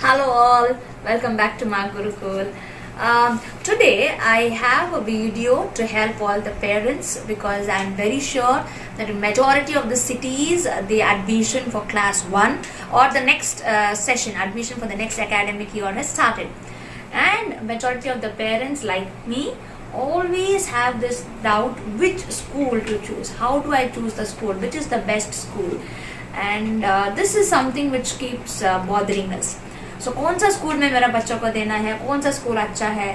Hello all, welcome back to my Gurukul. Today I have a video to help all the parents because I'm very sure that in majority of the cities the admission for class 1 or the next session, admission for the next academic year has started, and majority of the parents like me always have this doubt which school to choose. How do I choose the school? Which is the best school? And this is something which keeps bothering us. सो कौन सा school में मेरा बच्चों को देना है, कौन सा स्कूल अच्छा है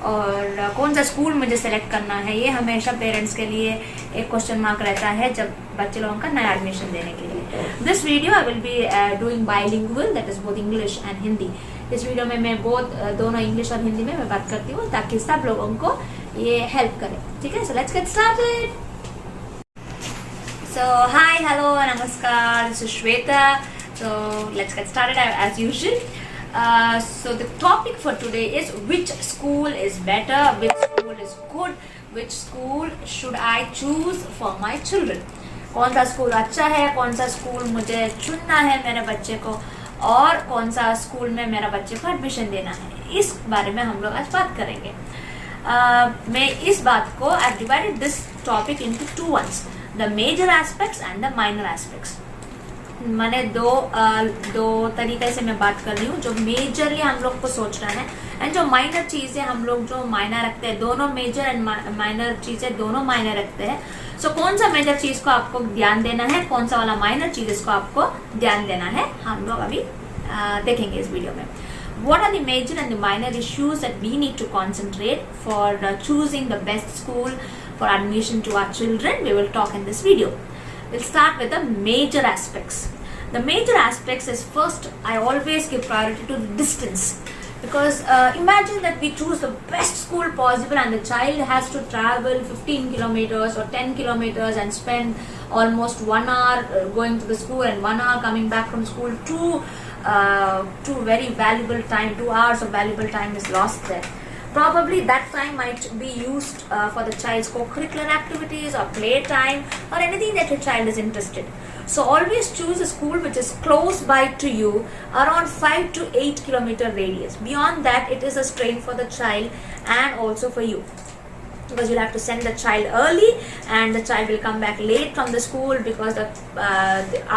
और कौन सा स्कूल मुझे सेलेक्ट करना है, ये हमेशा पेरेंट्स के लिए एक क्वेश्चन मार्क रहता है जब बच्चे लोगों का नया एडमिशन देने के लिए. This video I will be doing bilingual, that is both English and Hindi. इस वीडियो में मैं दोनों इंग्लिश और हिंदी में मैं बात करती हूँ ताकि सब लोगों को ये हेल्प करे. ठीक है, so let's get started. So hi, hello, namaskar. This is Shweta. So let's get started as usual. So the topic for today is which school is better, which school is good, which school should I choose for my children. कौन सा school अच्छा है, कौन सा school मुझे चुनना है मेरे बच्चे को और कौन सा स्कूल में मेरा बच्चे को एडमिशन देना है, इस बारे में हम लोग आज बात करेंगे. मैं इस बात को I divided this topic into two ones, the major aspects and the minor aspects. मैंने दो तरीके से मैं बात कर रही हूँ. जो मेजरली हम लोग को सोचना है एंड जो माइनर चीजें हम लोग जो मायना रखते हैं, दोनों मेजर एंड माइनर चीजें दोनों मायने रखते हैं. सो कौन सा मेजर चीज को आपको ध्यान देना है, कौन सा वाला माइनर चीज को आपको ध्यान देना है, हम लोग अभी देखेंगे इस वीडियो में. What are the major and the minor issues that we need to concentrate for choosing the best school for admission to our children? We will talk in this video. We'll start with the major aspects. The major aspects is, first, I always give priority to the distance, because imagine that we choose the best school possible and the child has to travel 15 kilometers or 10 kilometers and spend almost 1 hour going to the school and 1 hour coming back from school. Two very valuable time, 2 hours of valuable time is lost there. Probably that time might be used for the child's co-curricular activities or play time or anything that your child is interested. So always choose a school which is close by to you, around 5 to 8 kilometer radius. Beyond that, it is a strain for the child and also for you, because you'll have to send the child early and the child will come back late from the school, because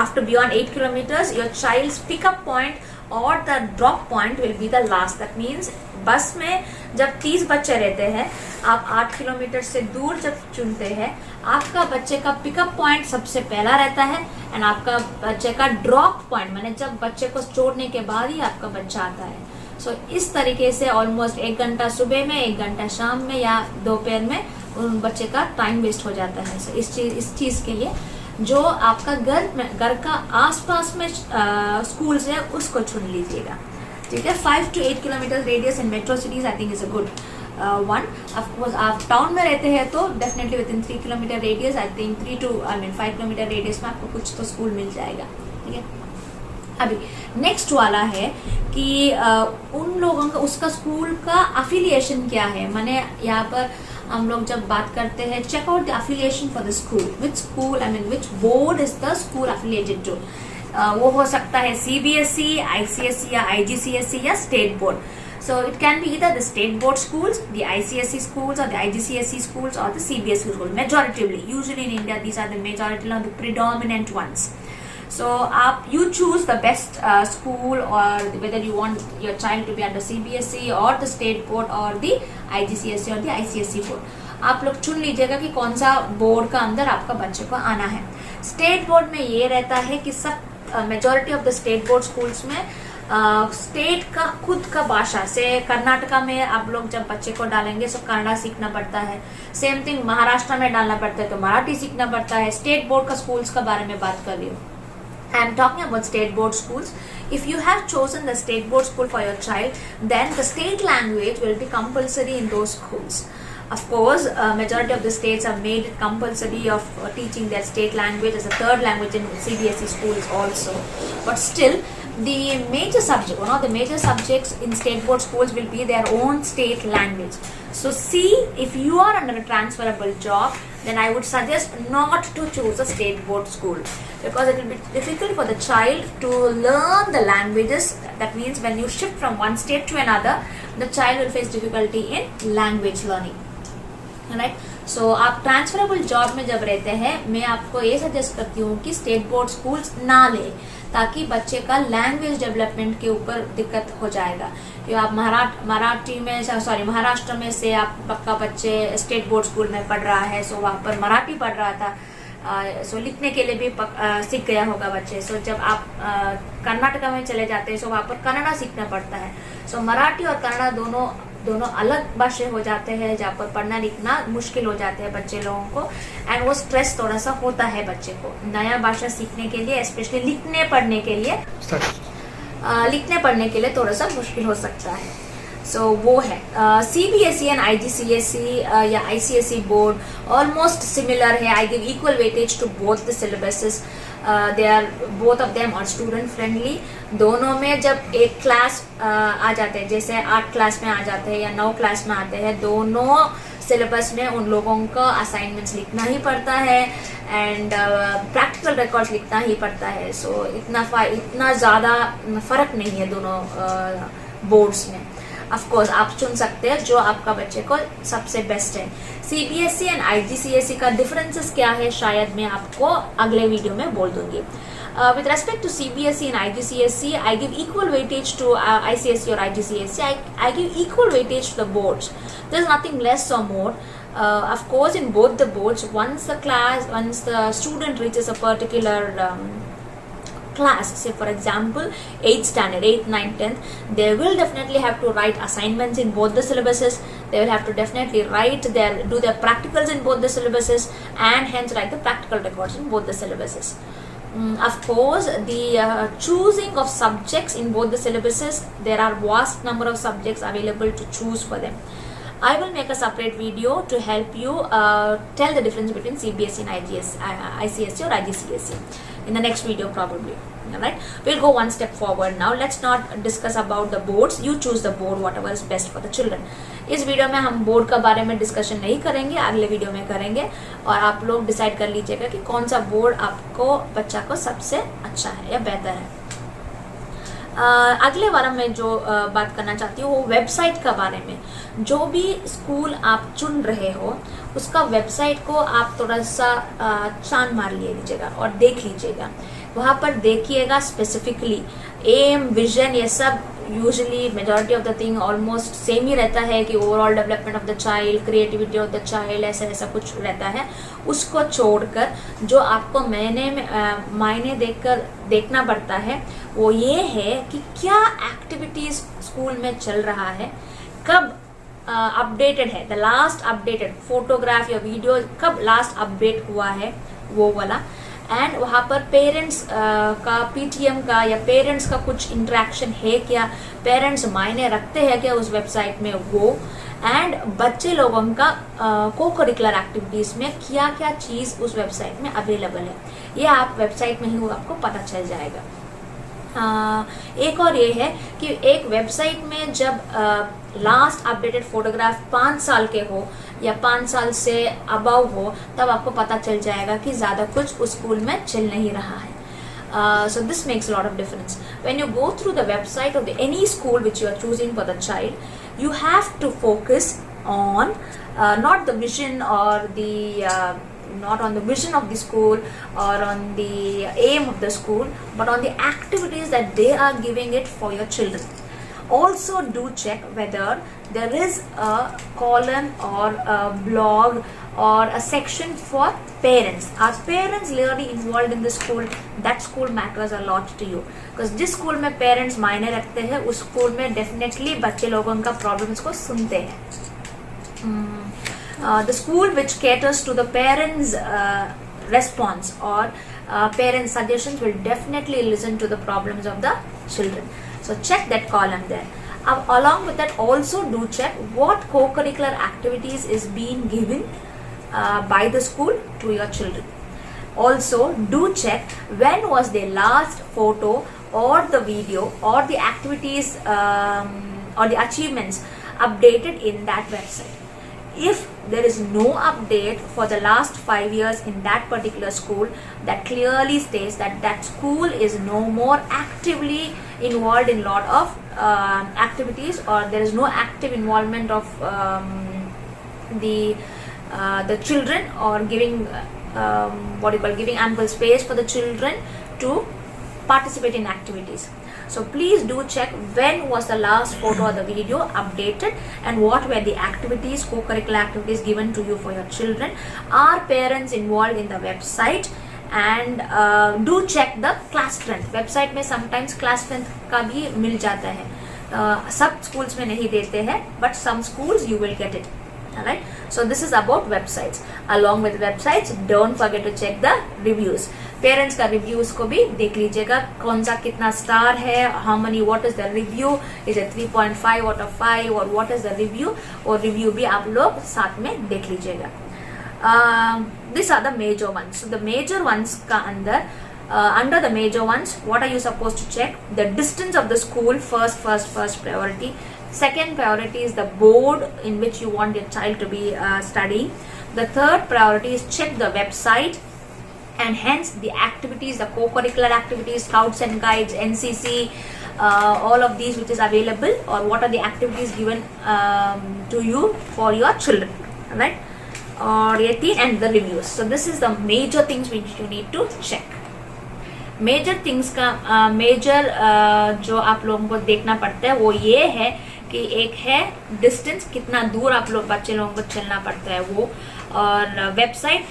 after beyond 8 kilometers your child's pickup point और the drop point will be the last. That means बस में जब 30 बच्चे रहते हैं, आप 8 kilometre से दूर जब चुनते हैं, आपका बच्चे का पिकअप पॉइंट सबसे पहला रहता है एंड आपका बच्चे का ड्रॉप पॉइंट माने जब बच्चे को छोड़ने के बाद ही आपका बच्चा आता है. सो इस तरीके से ऑलमोस्ट 1 घंटा सुबह में, 1 घंटा शाम में या दोपहर में उन बच्चे का टाइम वेस्ट हो जाता है. सो इस चीज के लिए जो आपका घर का आसपास में स्कूल्स है उसको चुन लीजिएगा. ठीक है, 5 to 8 kilometre radius in metro cities I think is a good one. Of course आप टाउन में रहते हैं तो definitely with in 3 kilometre radius, I think 5 kilometre radius में आपको कुछ तो स्कूल मिल जाएगा. ठीक है, अभी नेक्स्ट वाला है कि उन लोगों का उसका स्कूल का अफिलिएशन क्या है. मैंने यहाँ पर हम लोग जब बात करते हैं, check out the affiliation for the school, which school which board is the school affiliated to. वो हो सकता है CBSE, ICSE या IGCSE या state board. So it can be either the state board schools, the ICSE schools or the IGCSE schools or the CBSE schools. Majoritively, usually in India, these are the majority or the predominant ones. So you choose the best school, or whether you want your child to be under CBSE or the state board or the IGCSE or the ICSE board. आप लोग चुन लीजिएगा कि कौन सा board का अंदर आपका बच्चे को आना है. स्टेट बोर्ड में ये रहता है कि सब majority of the state board schools में स्टेट का खुद का भाषा से, कर्नाटका में आप लोग जब बच्चे को डालेंगे तो कन्नड़ा सीखना पड़ता है. सेम थिंग महाराष्ट्र में डालना पड़ता है तो मराठी सीखना पड़ता है. स्टेट बोर्ड का स्कूल्स का बारे में बात कर रही हूँ. I am talking about state board schools. If you have chosen the state board school for your child, then the state language will be compulsory in those schools. Of course, majority of the states have made it compulsory of teaching their state language as a third language in CBSE schools also. But still, the major subject, one of the major subjects in state board schools will be their own state language. So see, if you are under a transferable job, then I would suggest not to choose a state board school, because it will be difficult for the child to learn the languages. That means when you shift from one state to another, the child will face difficulty in language learning. Right. So आप transferable job में जब रहते हैं, मैं आपको ये suggest करती हूँ कि स्टेट बोर्ड स्कूल्स ना ले, ताकि बच्चे का लैंग्वेज डेवलपमेंट के ऊपर दिक्कत हो जाएगा. कि आप महाराष्ट्र में से आपका बच्चे स्टेट बोर्ड स्कूल में पढ़ रहा है, सो वहाँ पर मराठी पढ़ रहा था, सो लिखने के लिए भी सीख गया होगा बच्चे. सो जब आप कर्नाटका में चले जाते हैं, सो वहाँ पर कन्नड़ा सीखना पड़ता है. सो मराठी और कन्नड़ा दोनों अलग भाषा हो जाते हैं, जहाँ पर पढ़ना लिखना मुश्किल हो जाते हैं बच्चे लोगों को. एंड वो स्ट्रेस थोड़ा सा होता है बच्चे को नया भाषा सीखने के लिए, स्पेशली लिखने पढ़ने के लिए थोड़ा सा मुश्किल हो सकता है. सो वो है CBSE एंड IGCSE या ICSE बोर्ड ऑलमोस्ट सिमिलर है. I give equal weightage to both the syllabuses. They are both of them are student friendly. दोनों में जब एक क्लास आ जाते हैं, जैसे 8 क्लास में आ जाते हैं या 9 क्लास में आते हैं, दोनों सिलेबस में उन लोगों को असाइनमेंट्स लिखना ही पड़ता है एंड प्रैक्टिकल रिकॉर्ड्स लिखना ही पड़ता है. सो इतना ज़्यादा फर्क नहीं है दोनों बोर्ड्स में. ऑफ कोर्स आप चुन सकते हैं जो आपका बच्चे को सबसे बेस्ट है. CBSE एंड IGCSE का डिफरेंसेस क्या है, शायद मैं आपको अगले वीडियो में बोल दूंगी. With respect to CBSE and IGCSE, I give equal weightage to ICSE or IGCSE. I give equal weightage to the boards. There's nothing less or more. Of course, in both the boards, once the student reaches a particular class, say for example 8th standard, 8th, 9th, 10th, they will definitely have to write assignments in both the syllabuses. They will have to definitely do their practicals in both the syllabuses, and hence write the practical records in both the syllabuses. Of course, the choosing of subjects in both the syllabuses, there are vast number of subjects available to choose for them. I will make a separate video to help you tell the difference between CBSE and ICSE or IGCSE in the next video probably. Alright, we'll go one step forward now. Let's not discuss about the boards. You choose the board whatever is best for the children. इस video में हम board का बारे में discussion नहीं करेंगे, अगले video में करेंगे. और आप लोग डिसाइड कर लीजिएगा कि कौन सा बोर्ड आपको बच्चा को सबसे अच्छा है या बेहतर है. अगले वार में जो बात करना चाहती हूँ वो वेबसाइट का बारे में. जो भी स्कूल आप चुन रहे हो उसका वेबसाइट को आप थोड़ा सा छान मार लीजिएगा और देख लीजिएगा. वहाँ पर देखिएगा स्पेसिफिकली एम, विजन, ये सब usually majority of the thing almost same ही रहता है कि overall development of the child, creativity of the child, ऐसा कुछ रहता है. उसको छोड़कर जो आपको मायने देखना पड़ता है वो ये है कि क्या एक्टिविटीज स्कूल में चल रहा है, कब अपडेटेड है, द लास्ट अपडेटेड फोटोग्राफ या वीडियो कब लास्ट अपडेट हुआ है वो वाला. एंड वहाँ पर पेरेंट्स का, PTM का या पेरेंट्स का कुछ इंटरेक्शन है क्या, पेरेंट्स मायने रखते हैं क्या उस वेबसाइट में वो. एंड बच्चे लोगों का को करिकुलर एक्टिविटीज़ में क्या क्या चीज़ उस वेबसाइट में अवेलेबल है, ये आप वेबसाइट में ही आपको पता चल जाएगा. एक और ये है कि एक वेबसाइट में जब लास्ट अपडेटेड फोटोग्राफ 5 साल के हो या 5 साल से अबव हो, तब आपको पता चल जाएगा कि ज़्यादा कुछ उस स्कूल में चल नहीं रहा है. So this makes a lot of difference. When you go through the website of any school which you are choosing for the child, you have to focus on not the vision or not on the vision of the school or on the aim of the school, but on the activities that they are giving it for your children. Also do check whether there is a column or a blog or a section for parents. Are parents really involved in the school? That school matters a lot to you, because जिस school में parents मायने रखते हैं उस school में definitely बच्चे लोगों का प्रॉब्लम्स को सुनते हैं. The school which caters to the parents' response or parents' suggestions will definitely listen to the problems of the children. So check that column there. Along with that, also do check what co-curricular activities is being given by the school to your children. Also do check when was the last photo or the video or the activities or the achievements updated in that website. if there is no update for the last 5 years in that particular school, that clearly states that that school is no more actively involved in lot of activities, or there is no active involvement of the children, or giving giving ample space for the children to participate in activities. So please do check when was the last photo or the video updated, and what were the activities, co-curricular activities given to you for your children. Are parents involved in the website? And do check the class strength. website में sometimes class strength का भी मिल जाता है, सब schools में नहीं देते हैं, but some schools you will get it. Alright, so this is about websites. Along with websites, don't forget to check the reviews. Parents का रिव्यूज को भी देख लीजिएगा, कौन सा कितना स्टार है, how money, what is the review, is it 3.5 out of 5, और व्हाट इज द रिव्यू, और रिव्यू भी आप लोग साथ में देख लीजिएगा. This are the major ones. The major ones का अंदर under the major ones, what are you supposed to check? The distance of the school, first priority. Second priority is the board in which you want your child to be studying. The third priority is check the website, and hence the activities, the co-curricular activities, scouts and guides, NCC, all of these which is available, or what are the activities given to you for your children, right? Or and the reviews. So this is the major things which you need to check. Major things का major जो आप लोगों को देखना पड़ता है वो ये है कि एक है डिस्टेंस, कितना दूर आप लोग बच्चे लोगों को चलना पड़ता है वो, और वेबसाइट,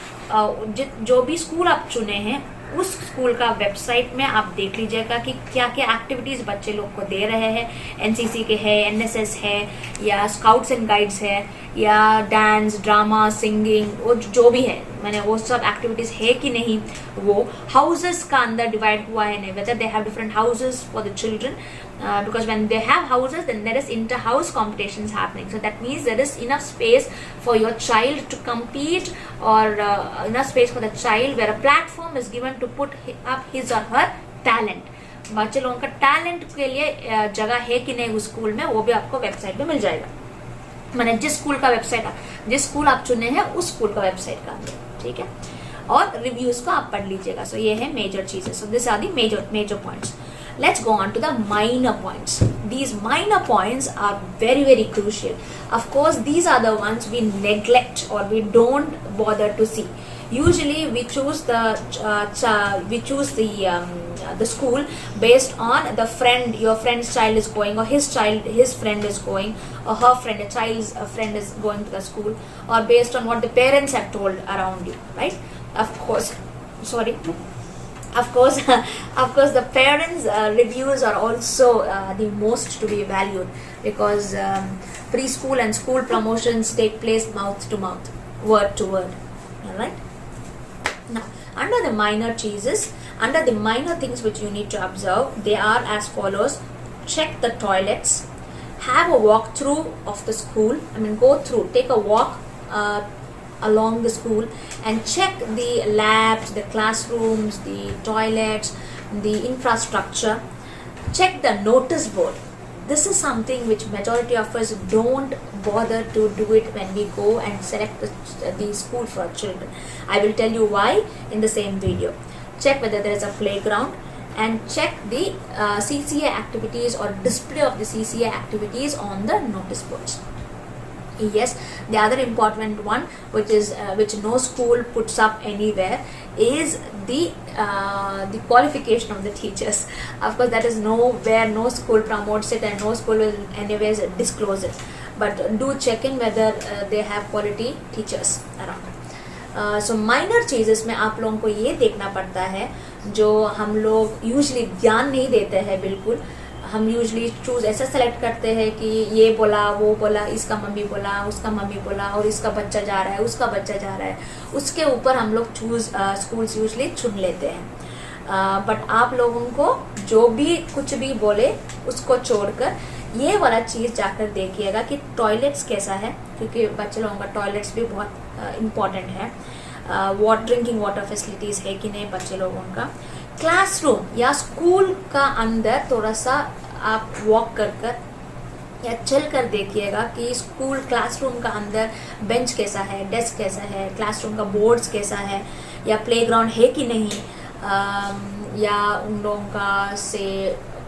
जो भी स्कूल आप चुने हैं उस स्कूल का वेबसाइट में आप देख लीजिएगा कि क्या क्या एक्टिविटीज़ बच्चे लोग को दे रहे हैं. एनसीसी के है, एनएसएस है, या स्काउट्स एंड गाइड्स है, या डांस, ड्रामा, सिंगिंग, वो जो भी है, मैंने वो सब एक्टिविटीज़ है कि नहीं. वो हाउसेस का अंदर डिवाइड हुआ है नहीं, whether they have different houses for the children, because when they have houses, then there is inter-house competitions happening. So that means there is enough space for your child to compete, or enough space for the child where a platform is given to put up his or her talent. बच्चे लोगों का talent के लिए जगह है कि नहीं उस स्कूल में, वो भी आपको वेबसाइट पे मिल जाएगा. मैंने जिस स्कूल का वेबसाइट, जिस स्कूल आप चुने हैं उस स्कूल का वेबसाइट का अंदर, ठीक है, और रिव्यूज को आप पढ़ लीजिएगा. सो ये है मेजर चीजें. So this are the major points. Let's go on to the minor points. These minor points are very crucial. Of course, these are the ones we neglect or we don't bother to see. Usually, we choose the school based on the friend. Your friend's child is going, or his friend is going, or her friend, a child's friend is going to the school, or based on what the parents have told around you, right? Of course, the parents' reviews are also the most to be valued, because preschool and school promotions take place mouth to mouth, word to word. All right. Now, under the minor things which you need to observe, they are as follows. Check the toilets. Have a walkthrough of the school. Take a walk along the school and check the labs, the classrooms, the toilets, the infrastructure. Check the notice board. This is something which majority of us don't bother to do it when we go and select the school for our children. I will tell you why in the same video. Check whether there is a playground, and check the CCA activities or display of the CCA activities on the notice boards. Yes, the other important one, which no school puts up anywhere, is the qualification of the teachers. Of course, that is nowhere, no school promotes it, and no school will anyways disclose it. But do check in whether they have quality teachers around. So minor changes में आप लोगों को ये देखना पड़ता है, जो हम लोग यूजली ध्यान नहीं देते हैं बिल्कुल. हम यूजली चूज ऐसा सेलेक्ट करते हैं कि ये बोला, वो बोला, इसका मम्मी बोला, उसका मम्मी बोला, और इसका बच्चा जा रहा है, उसका बच्चा जा रहा है, उसके ऊपर हम लोग स्कूल्स यूजली चुन लेते हैं. बट आप लोगों को जो भी कुछ भी बोले उसको छोड़कर ये वाला चीज़ जाकर देखिएगा कि टॉयलेट्स कैसा है, क्योंकि बच्चे लोगों का टॉयलेट्स भी बहुत इम्पॉर्टेंट है. ड्रिंकिंग वाटर फैसिलिटीज़ है कि नहीं बच्चे लोगों का. क्लासरूम या स्कूल का अंदर थोड़ा सा आप वॉक कर या चल कर देखिएगा कि स्कूल क्लासरूम का अंदर बेंच कैसा है, डेस्क कैसा है, क्लासरूम का बोर्ड्स कैसा है, या प्लेग्राउंड है कि नहीं, या उन लोगों का से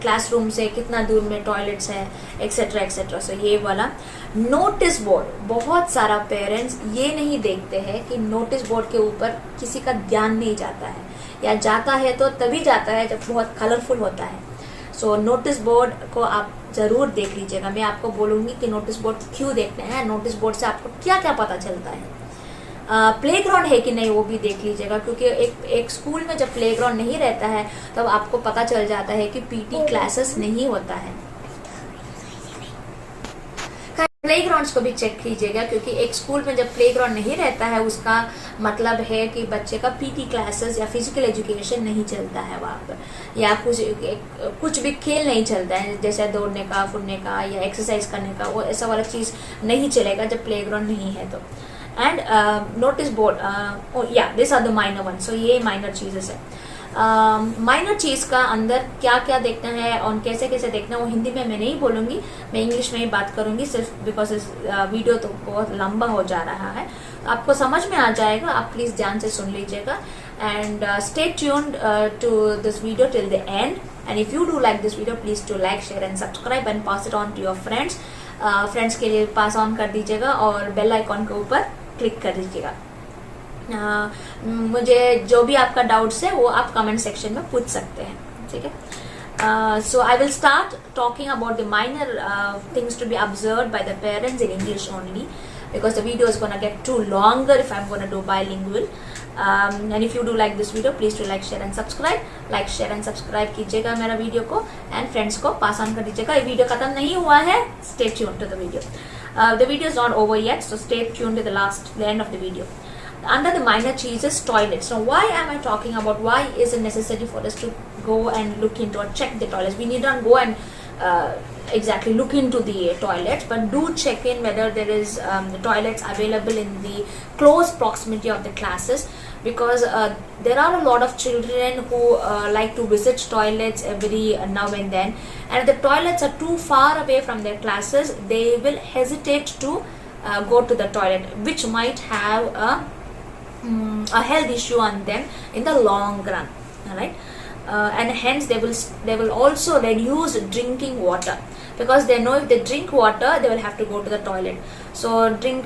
क्लासरूम से कितना दूर में टॉयलेट्स है, एक्सेट्रा एक्सेट्रा. सो ये वाला नोटिस बोर्ड, बहुत सारा पेरेंट्स ये नहीं देखते हैं कि नोटिस बोर्ड के ऊपर किसी का ध्यान नहीं जाता है, या जाता है तो तभी जाता है जब बहुत कलरफुल होता है. सो नोटिस बोर्ड को आप ज़रूर देख लीजिएगा. मैं आपको बोलूँगी कि नोटिस बोर्ड क्यों देखते हैं, नोटिस बोर्ड से आपको क्या क्या पता चलता है. प्लेग्राउंड है कि नहीं वो भी देख लीजिएगा, क्योंकि एक स्कूल में जब प्लेग्राउंड नहीं रहता है तब आपको पता चल जाता है कि पीटी क्लासेस नहीं होता है. प्लेग्राउंड्स को भी चेक कीजिएगा, क्योंकि एक स्कूल में जब प्लेग्राउंड नहीं रहता है उसका मतलब है कि बच्चे का पीटी क्लासेस या फिजिकल एजुकेशन नहीं चलता है वहाँ पर, या कुछ भी खेल नहीं चलता है, जैसे दौड़ने का, फुड़ने का या एक्सरसाइज करने का, वो ऐसा वाला चीज़ नहीं चलेगा जब प्लेग्राउंड नहीं है तो. एंड नोटिस बोर्ड, या this are the minor one. So ये माइनर चीजेस है. माइनर चीज का अंदर क्या क्या देखना है और कैसे कैसे देखना है वो हिंदी में मैं नहीं बोलूंगी, मैं इंग्लिश में ही बात करूंगी सिर्फ बिकॉज इस वीडियो तो बहुत लंबा हो जा रहा है. आपको समझ में आ जाएगा, आप प्लीज ध्यान से सुन लीजिएगा. And stay tuned to this video till the end. And if you do like this video please to like, share and subscribe and pass it on to your friends. Friends के लिए pass on कर दीजिएगा और bell icon के ऊपर click कर दीजिएगा. मुझे जो भी आपका डाउट्स है वो आप कमेंट सेक्शन में पूछ सकते हैं, ठीक है. So I will start talking about the minor things to be observed by the parents in English only, because the video is gonna get too longer if I'm gonna do bilingual. And if you do like this video, please do like, share and subscribe. Like, share and subscribe कीजिएगा मेरा video को, and friends को pass on कर दीजिएगा. ये video खत्म नहीं हुआ है, stay tuned to the video. The video is not over yet, so stay tuned to the end of the video. Under the minor cheeses, toilets. Now, why am I talking about why is it necessary for us to go and look into or check the toilets? We need not go and exactly look into the toilets, but do check in whether there is the toilets available in the close proximity of the classes, because there are a lot of children who like to visit toilets every now and then, and if the toilets are too far away from their classes, they will hesitate to go to the toilet, which might have a health issue on them in the long run. All right. And hence they will also reduce drinking water, because they know if they drink water they will have to go to the toilet. So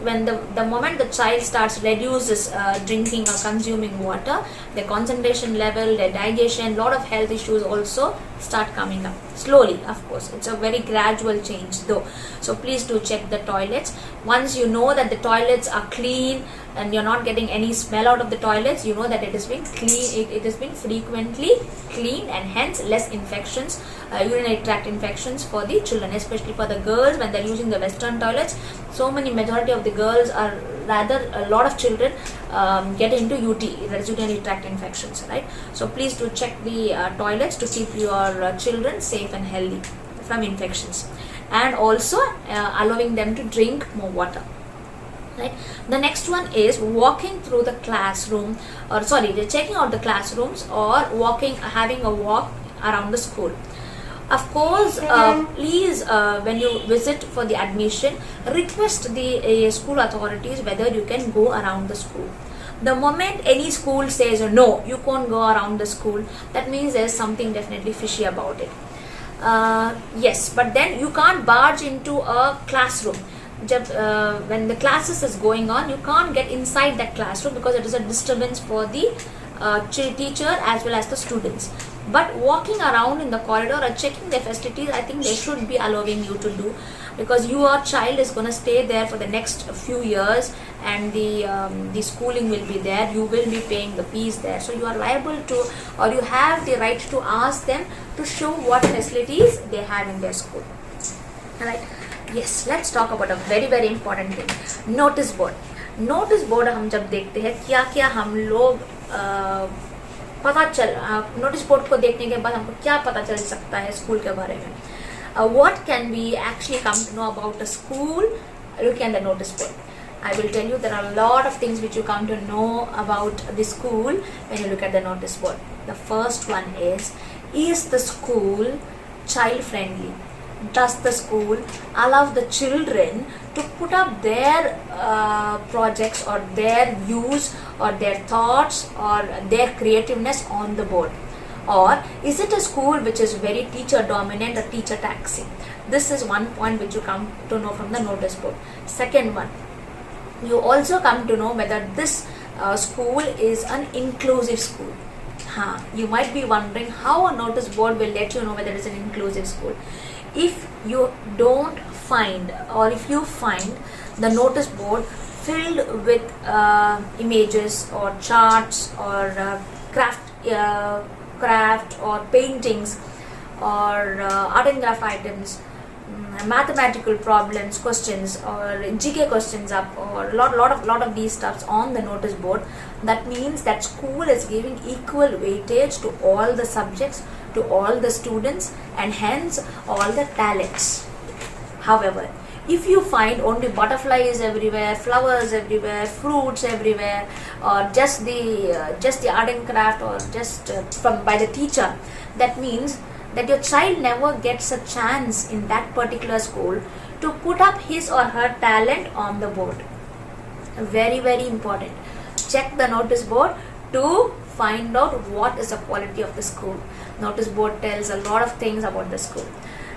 when the moment the child starts reduces drinking or consuming water, their concentration level, their digestion, lot of health issues also start coming up slowly. Of course, it's a very gradual change though. So please do check the toilets. Once you know that the toilets are clean and you're not getting any smell out of the toilets, you know that it has been clean, it has been frequently cleaned, and hence less infections, urinary tract infections for the children, especially for the girls when they're using the western toilets. So many majority of the girls are, rather a lot of children get into UT, urinary tract infections, right? So please do check the toilets to keep your children safe and healthy from infections, and also allowing them to drink more water. Right. The next one is walking through the classroom, or sorry, checking out the classrooms or having a walk around the school. Of course, please, when you visit for the admission, request the school authorities whether you can go around the school. The moment any school says no, you can't go around the school, that means there's something definitely fishy about it. Yes, but then you can't barge into a classroom. When the classes is going on, you can't get inside that classroom because it is a disturbance for the teacher as well as the students. But walking around in the corridor or checking the facilities, I think they should be allowing you to do, because your child is going to stay there for the next few years, and the schooling will be there. You will be paying the fees there, so you are liable to, or you have the right to ask them to show what facilities they have in their school. Alright. Yes, let's talk about a very very important thing, notice board. Notice board हम जब देखते हैं क्या क्या हम लोग पता चल, नोटिस बोर्ड को देखने के बाद हमको क्या पता चल सकता है स्कूल के बारे में. What can we actually come to know about a school looking at the notice board? I will tell you there are a lot of things which you come to know about the school when you look at the notice board. The first one is the school child friendly? does the school allow the children to put up their projects or their views or their thoughts or their creativeness on the board? Or is it a school which is very teacher dominant or teacher taxing? This is one point which you come to know from the notice board. Second one, you also come to know whether this school is an inclusive school. You might be wondering how a notice board will let you know whether it's an inclusive school. If you don't find, or if you find the notice board filled with images or charts or craft or paintings or art and craft items, mathematical problems, questions or GK questions up, or lot of these stuffs on the notice board, that means that school is giving equal weightage to all the subjects, to all the students, and hence all the talents. However, if you find only butterflies everywhere, flowers everywhere, fruits everywhere, or just the art and craft, or just from by the teacher, that means that your child never gets a chance in that particular school to put up his or her talent on the board. Very, very important. Check the notice board to find out what is the quality of the school. Notice board tells a lot of things about the school.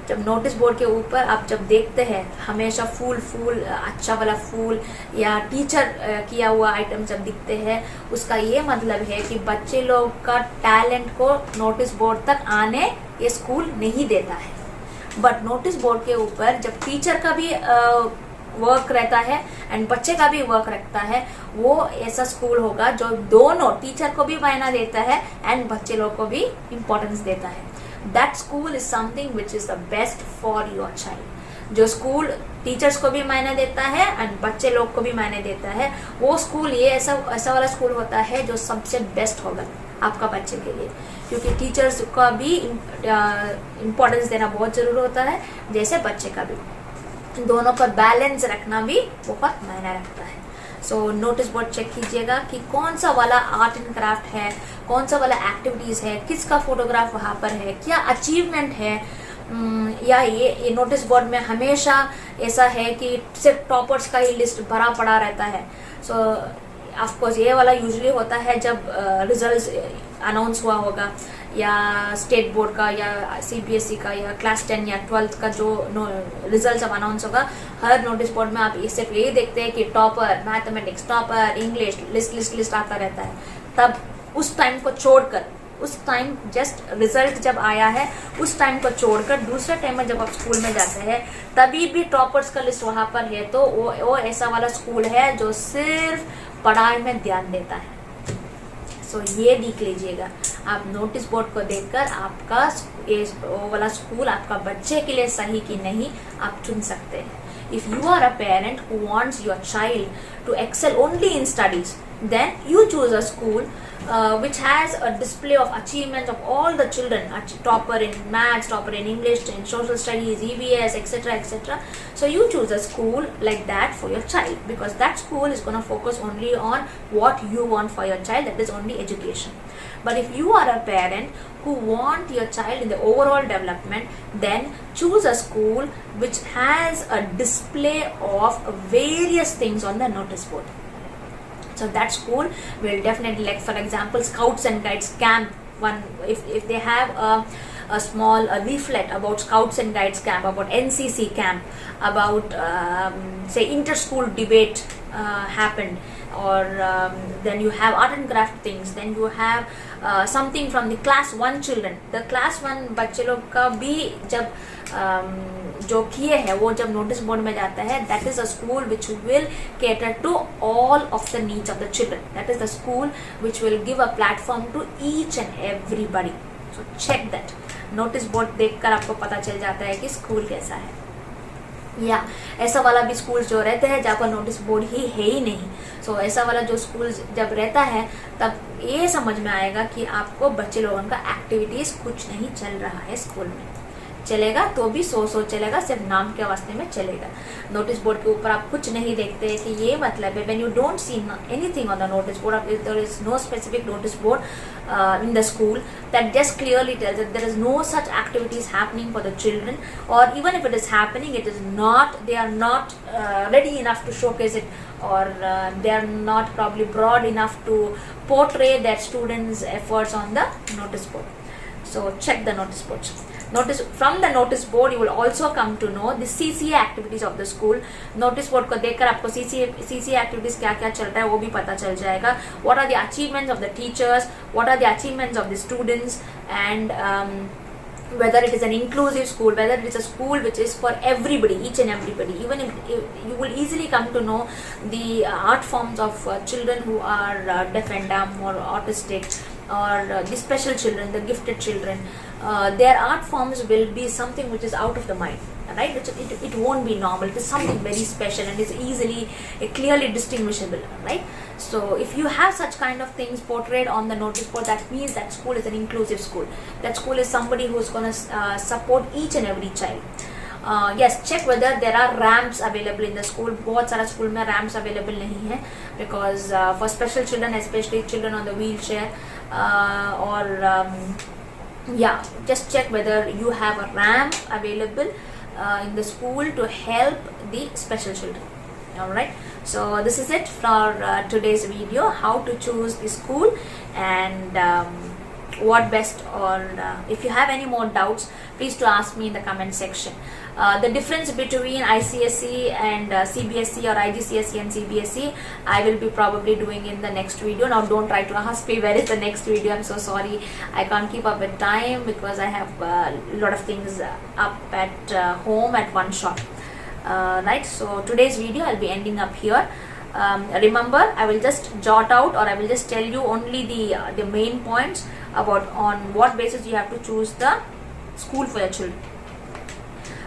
जब notice board के ऊपर आप जब देखते हैं हमेशा फूल अच्छा वाला फूल या टीचर किया हुआ आइटम जब दिखते हैं, उसका ये मतलब है कि बच्चे लोग का टैलेंट को नोटिस बोर्ड तक आने ये स्कूल नहीं देता है. बट नोटिस बोर्ड के ऊपर जब टीचर का भी वर्क रहता है एंड बच्चे का भी वर्क रखता है, वो ऐसा स्कूल होगा जो दोनों टीचर को भी मायना देता है एंड बच्चे लोग को भी इम्पोर्टेंस देता है. That school is something which is the best for your child. जो स्कूल टीचर्स को भी मायने देता है एंड बच्चे लोग को भी मायने देता है, वो स्कूल ये ऐसा वाला स्कूल होता है जो सबसे बेस्ट होगा आपका बच्चे के लिए, क्योंकि टीचर्स का भी इम्पोर्टेंस देना बहुत जरूरी होता है, जैसे बच्चे का भी. दोनों का बैलेंस रखना भी बहुत मायने रखता है. सो नोटिस बोर्ड चेक कीजिएगा कि कौन सा वाला आर्ट एंड क्राफ्ट है, कौन सा वाला एक्टिविटीज है, किसका फोटोग्राफ वहाँ पर है, क्या अचीवमेंट है. या ये नोटिस बोर्ड में हमेशा ऐसा है कि सिर्फ टॉपर्स का ही लिस्ट भरा पड़ा रहता है. सो ऑफकोर्स ये वाला यूजुअली होता है जब रिजल्ट्स अनाउंस हुआ होगा, या स्टेट बोर्ड का या सीबीएसई का या क्लास 10 या 12th का जो रिजल्ट जब अनाउंस होगा, हर नोटिस बोर्ड में आप सिर्फ यही देखते हैं कि topper mathematics, topper English, list आता रहता है. तब उस टाइम को छोड़कर, उस टाइम जस्ट रिजल्ट जब आया है उस टाइम को छोड़कर दूसरे टाइम में जब आप स्कूल में जाते हैं तभी भी टॉपर्स का लिस्ट वहाँ पर है, तो वो ऐसा वाला स्कूल है जो सिर्फ पढ़ाई में ध्यान देता है. सो ये देख लीजिएगा, आप नोटिस बोर्ड को देखकर आपका वो वाला स्कूल आपका बच्चे के लिए सही कि नहीं आप चुन सकते हैं. If you are a parent who wants your child to excel only in studies, then you choose a school which has a display of achievements of all the children, topper in maths, topper in English, in social studies, EVS, etc., etc. So you choose a school like that for your child, because that school is going to focus only on what you want for your child, that is only education. But if you are a parent who want your child in the overall development, then choose a school which has a display of various things on the notice board. So that school will definitely, like for example, Scouts and Guides camp, if they have a small leaflet about Scouts and Guides camp, about NCC camp, about say inter-school debate happened, or then you have art and craft things, then you have something from the class 1 children. The class 1 बच्चे लोग का भी जब जो किए है वो जब नोटिस बोर्ड में जाता है, that is a school which will cater to all of the needs of the children. That is the school which will give a platform to each and everybody. So check that. Notice board देखकर आपको पता चल जाता है कि school कैसा है. या ऐसा वाला भी स्कूल जो रहते हैं जहाँ पर नोटिस बोर्ड ही है ही नहीं. सो ऐसा वाला जो स्कूल जब रहता है तब ये समझ में आएगा कि आपको बच्चे लोगों का एक्टिविटीज कुछ नहीं चल रहा है स्कूल में. चलेगा तो भी सो चलेगा, सिर्फ नाम के वास्ते में चलेगा। नोटिस बोर्ड के ऊपर आप कुछ नहीं देखते कि ये मतलब है, when you don't see anything on the notice board, there is no specific notice board in the school that just clearly tells that there is no such activities happening for the children, or even if it is happening, it is not, they are not ready enough to showcase it, or they are not probably broad enough to portray their students' efforts on the notice board. So check the notice boards. Notice from the notice board you will also come to know the CCA activities of the school. Notice board को देखकर आपको CCA activities क्या क्या चल रहा है वो भी पता चल जाएगा. What are the achievements of the teachers? What are the achievements of the students? And whether it is an inclusive school, whether it is a school which is for everybody, each and everybody. Even if you will easily come to know the art forms of children who are deaf and dumb or autistic, or the special children, the gifted children. Their art forms will be something which is out of the mind, right? It won't be normal. It is something very special and is easily, clearly distinguishable, right? So if you have such kind of things portrayed on the notice board, that means that school is an inclusive school. That school is somebody who is going to support each and every child. Yes, check whether there are ramps available in the school. बहुत सारा school में ramps available नहीं है, because for special children, especially children on the wheelchair, yeah, just check whether you have a ramp available in the school to help the special children. Alright, so this is it for today's video, how to choose the school and what best, or if you have any more doubts, please to ask me in the comment section. The difference between ICSE and CBSE, or IGCSE and CBSE, I will be probably doing in the next video. Now don't try to ask me where is the next video. I'm so sorry, I can't keep up with time because I have a lot of things up at home at one shot. Right, so today's video I'll be ending up here. Remember, I will just jot out, or I will just tell you only the main points about on what basis you have to choose the school for your children.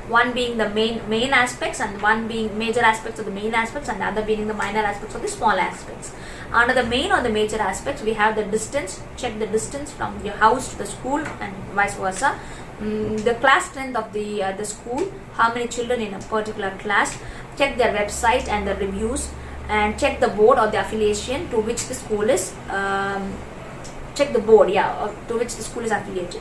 One being the main aspects, and one being major aspects of the main aspects, and the other being the minor aspects of the small aspects. Under the main or the major aspects, we have the distance. Check the distance from your house to the school and vice versa. The class strength of the school, how many children in a particular class. Check their website and the reviews, and check the board or the affiliation to which the school is. Check the board, to which the school is affiliated.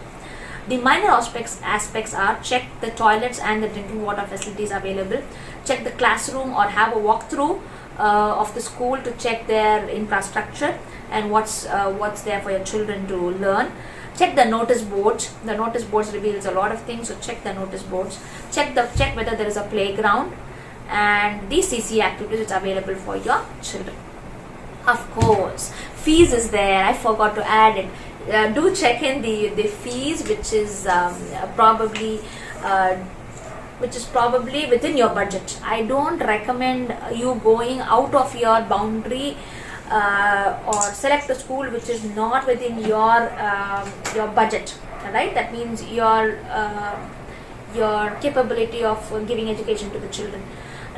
The minor aspects are: check the toilets and the drinking water facilities available. Check the classroom, or have a walkthrough of the school to check their infrastructure and what's there for your children to learn. Check the notice boards. The notice boards reveals a lot of things, so check the notice boards. Check whether there is a playground, and the CCA activities which are available for your children. Of course, fees is there. I forgot to add it. Do check in the fees, which is probably within your budget. I don't recommend you going out of your boundary or select a school which is not within your budget. Right? That means your capability of giving education to the children.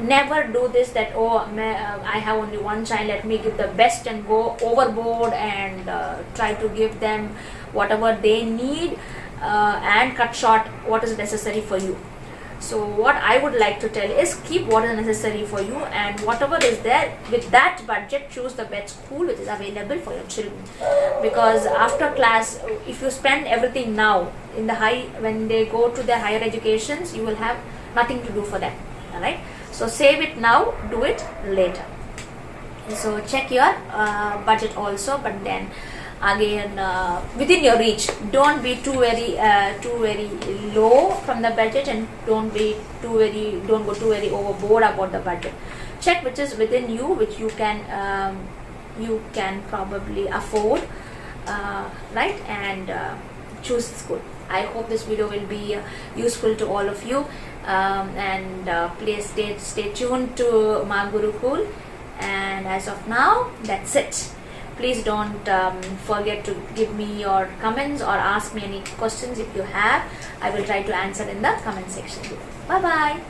Never do this, that I have only one child, let me give the best and go overboard and try to give them whatever they need and cut short what is necessary for you. So what I would like to tell is, keep what is necessary for you, and whatever is there with that budget, choose the best school which is available for your children. Because after class, if you spend everything now in the when they go to their higher educations, you will have nothing to do for them. Alright, so save it now, do it later. So check your budget also, but then again within your reach. Don't be too very low from the budget, and don't go too very overboard about the budget. Check which is within you, which you can probably afford, right, and choose school. I hope this video will be useful to all of you, and please stay tuned to Ma Gurukul. And as of now, that's it. Please don't forget to give me your comments or ask me any questions if you have. I will try to answer in the comment section. Bye bye.